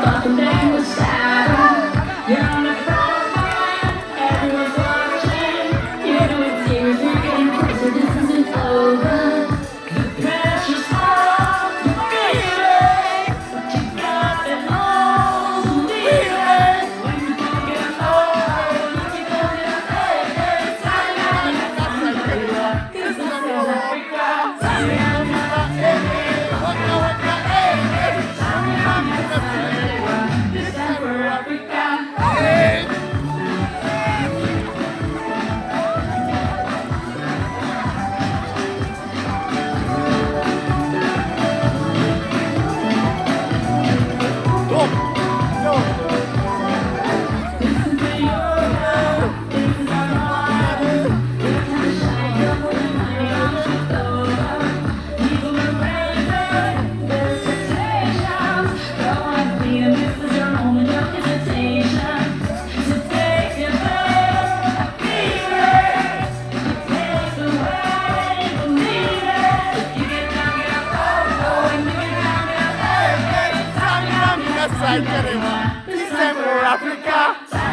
welcome back to the saddle. You're on the front line, everyone's watching. You know it's serious, we're getting closer, this isn't over. The pressure's on, you feel it, but you got it all, believe it. When you don't get over, you don't get over. It's time out, it's time to wake up. This is South Africa. Time out, this time for Africa. Listen to your love, this is our water. It's time to shine, come on, it's over. People are brave, their expectations. Go on, be and this is your moment, no hesitation. So take it back, feel it. Take the way, believe it. If you get down, get up, oh, and you get down, get up, hey, hey. Time, Yes, I get it. this time for Africa.